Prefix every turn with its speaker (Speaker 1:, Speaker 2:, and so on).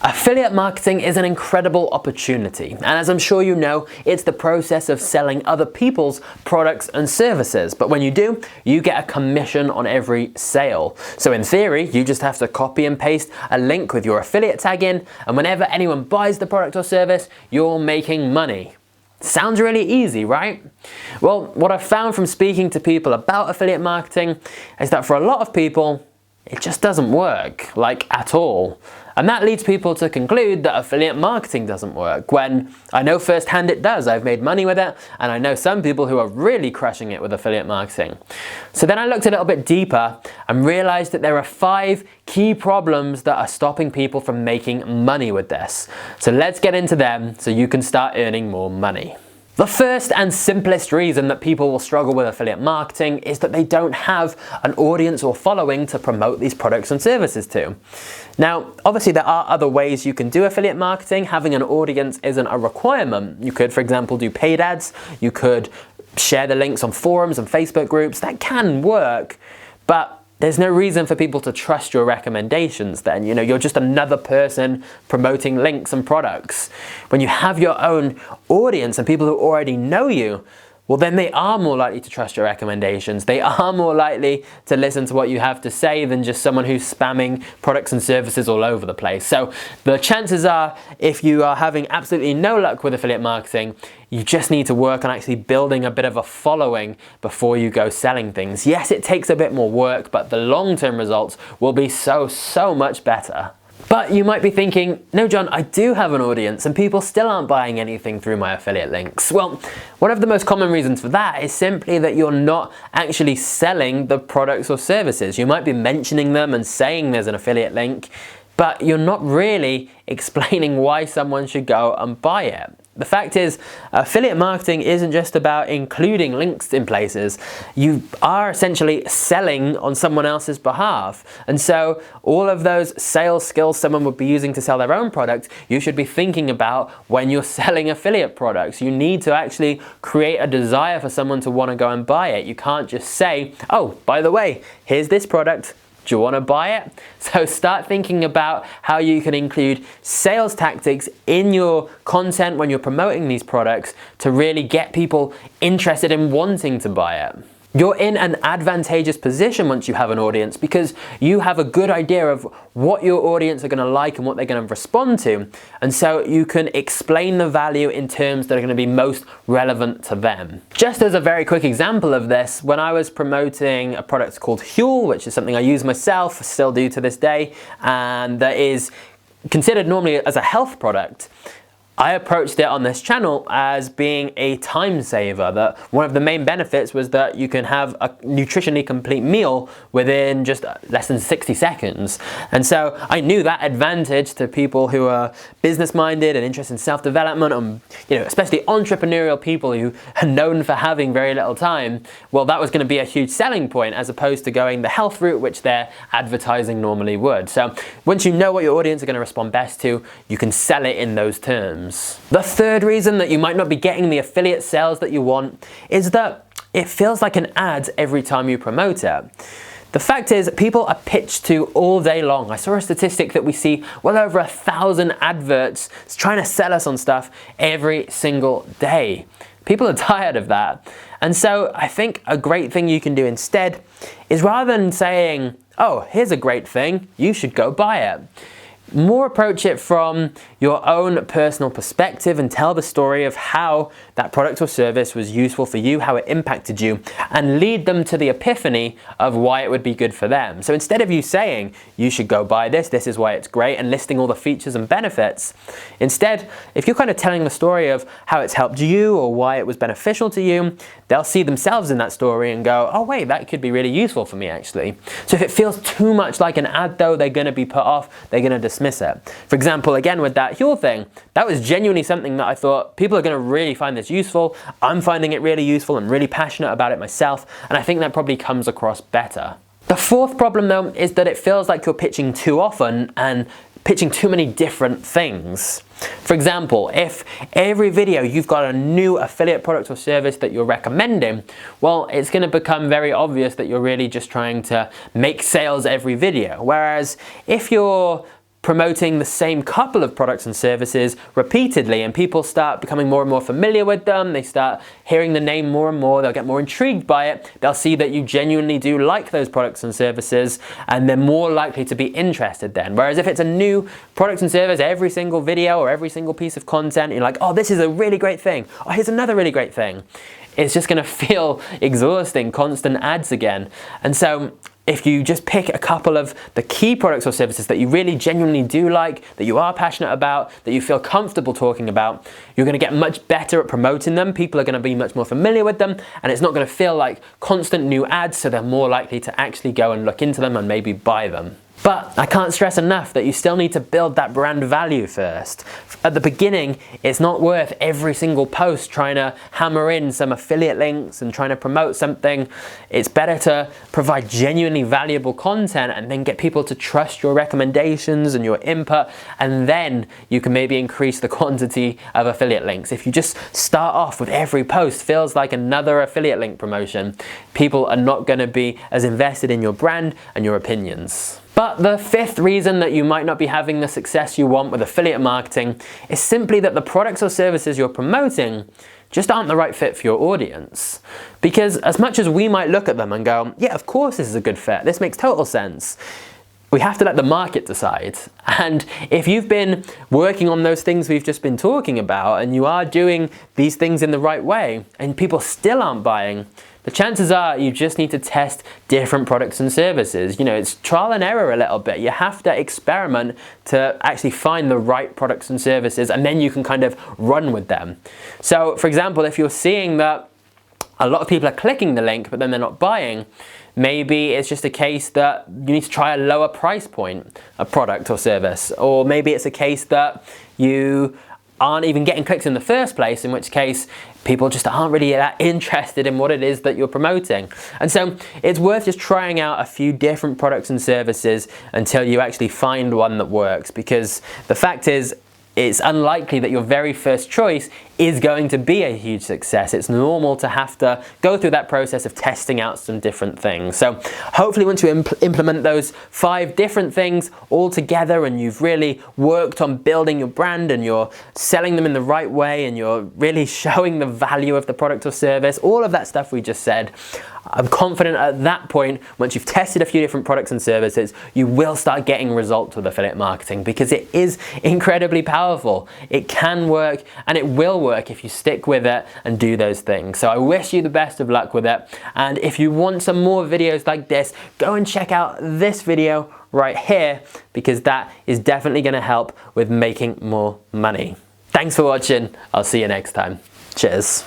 Speaker 1: Affiliate marketing is an incredible opportunity, and as I'm sure you know, it's the process of selling other people's products and services. But when you do, you get a commission on every sale. So in theory, you just have to copy and paste a link with your affiliate tag in, and whenever anyone buys the product or service, you're making money. Sounds really easy, right? Well, what I've found from speaking to people about affiliate marketing is that for a lot of people, it just doesn't work, like at all. And that leads people to conclude that affiliate marketing doesn't work, when I know firsthand it does. I've made money with it, and I know some people who are really crushing it with affiliate marketing. So then I looked a little bit deeper and realized that there are 5 key problems that are stopping people from making money with this. So let's get into them so you can start earning more money. The first and simplest reason that people will struggle with affiliate marketing is that they don't have an audience or following to promote these products and services to. Now, obviously there are other ways you can do affiliate marketing. Having an audience isn't a requirement. You could, for example, do paid ads. You could share the links on forums and Facebook groups. That can work, but there's no reason for people to trust your recommendations then. You know, you're just another person promoting links and products. When you have your own audience and people who already know you, well, then they are more likely to trust your recommendations. They are more likely to listen to what you have to say than just someone who's spamming products and services all over the place. So the chances are, if you are having absolutely no luck with affiliate marketing, you just need to work on actually building a bit of a following before you go selling things. Yes, it takes a bit more work, but the long-term results will be so much better. But you might be thinking, no John, I do have an audience and people still aren't buying anything through my affiliate links. Well, one of the most common reasons for that is simply that you're not actually selling the products or services. You might be mentioning them and saying there's an affiliate link, but you're not really explaining why someone should go and buy it. The fact is, affiliate marketing isn't just about including links in places. You are essentially selling on someone else's behalf. And so all of those sales skills someone would be using to sell their own product, you should be thinking about when you're selling affiliate products. You need to actually create a desire for someone to want to go and buy it. You can't just say, oh, by the way, here's this product. Do you want to buy it? So start thinking about how you can include sales tactics in your content when you're promoting these products to really get people interested in wanting to buy it. You're in an advantageous position once you have an audience because you have a good idea of what your audience are going to like and what they're going to respond to. And so you can explain the value in terms that are going to be most relevant to them. Just as a very quick example of this, when I was promoting a product called Huel, which is something I use myself, still do to this day, and that is considered normally as a health product, I approached it on this channel as being a time saver, that one of the main benefits was that you can have a nutritionally complete meal within just less than 60 seconds. And so I knew that advantage to people who are business minded and interested in self-development, and especially entrepreneurial people who are known for having very little time. Well, that was going to be a huge selling point as opposed to going the health route, which their advertising normally would. So once you know what your audience are going to respond best to, you can sell it in those terms. The third reason that you might not be getting the affiliate sales that you want is that it feels like an ad every time you promote it. The fact is, people are pitched to all day long. I saw a statistic that we see well over 1,000 adverts trying to sell us on stuff every single day. People are tired of that. And so I think a great thing you can do instead is, rather than saying, oh, here's a great thing, you should go buy it, more approach it from your own personal perspective and tell the story of how that product or service was useful for you, how it impacted you, and lead them to the epiphany of why it would be good for them. So instead of you saying, you should go buy this, this is why it's great, and listing all the features and benefits, instead, if you're kind of telling the story of how it's helped you or why it was beneficial to you, they'll see themselves in that story and go, oh wait, that could be really useful for me actually. So if it feels too much like an ad though, they're going to be put off, they're going to dismiss it. For example, again with that Huel thing, that was genuinely something that I thought people are going to really find this useful. I'm finding it really useful. I'm really passionate about it myself, and I think that probably comes across better. The fourth problem though is that it feels like you're pitching too often and pitching too many different things. For example, if every video you've got a new affiliate product or service that you're recommending, well, it's going to become very obvious that you're really just trying to make sales every video. Whereas if you're promoting the same couple of products and services repeatedly, and people start becoming more and more familiar with them, they start hearing the name more and more, they'll get more intrigued by it, they'll see that you genuinely do like those products and services, and they're more likely to be interested then. Whereas if it's a new product and service, every single video or every single piece of content, you're like, oh, this is a really great thing, oh, here's another really great thing. It's just gonna feel exhausting, constant ads again. And so if you just pick a couple of the key products or services that you really genuinely do like, that you are passionate about, that you feel comfortable talking about, you're gonna get much better at promoting them. People are gonna be much more familiar with them, and it's not gonna feel like constant new ads, so they're more likely to actually go and look into them and maybe buy them. But I can't stress enough that you still need to build that brand value first. At the beginning, it's not worth every single post trying to hammer in some affiliate links and trying to promote something. It's better to provide genuinely valuable content and then get people to trust your recommendations and your input, and then you can maybe increase the quantity of affiliate links. If you just start off with every post feels like another affiliate link promotion, people are not going to be as invested in your brand and your opinions. But the fifth reason that you might not be having the success you want with affiliate marketing is simply that the products or services you're promoting just aren't the right fit for your audience. Because as much as we might look at them and go, yeah, of course this is a good fit, this makes total sense, we have to let the market decide. And if you've been working on those things we've just been talking about, and you are doing these things in the right way, and people still aren't buying, the chances are you just need to test different products and services. You know, it's trial and error a little bit. You have to experiment to actually find the right products and services, and then you can kind of run with them. So, for example, if you're seeing that a lot of people are clicking the link, but then they're not buying, maybe it's just a case that you need to try a lower price point, a product or service. Or maybe it's a case that you aren't even getting clicks in the first place, in which case people just aren't really that interested in what it is that you're promoting. And so it's worth just trying out a few different products and services until you actually find one that works, because the fact is, it's unlikely that your very first choice is going to be a huge success. It's normal to have to go through that process of testing out some different things. So hopefully once you implement those 5 different things all together, and you've really worked on building your brand, and you're selling them in the right way, and you're really showing the value of the product or service, all of that stuff we just said, I'm confident at that point, once you've tested a few different products and services, you will start getting results with affiliate marketing, because it is incredibly powerful. It can work, and it will work if you stick with it and do those things. So I wish you the best of luck with it. And if you want some more videos like this, go and check out this video right here, because that is definitely going to help with making more money. Thanks for watching. I'll see you next time. Cheers.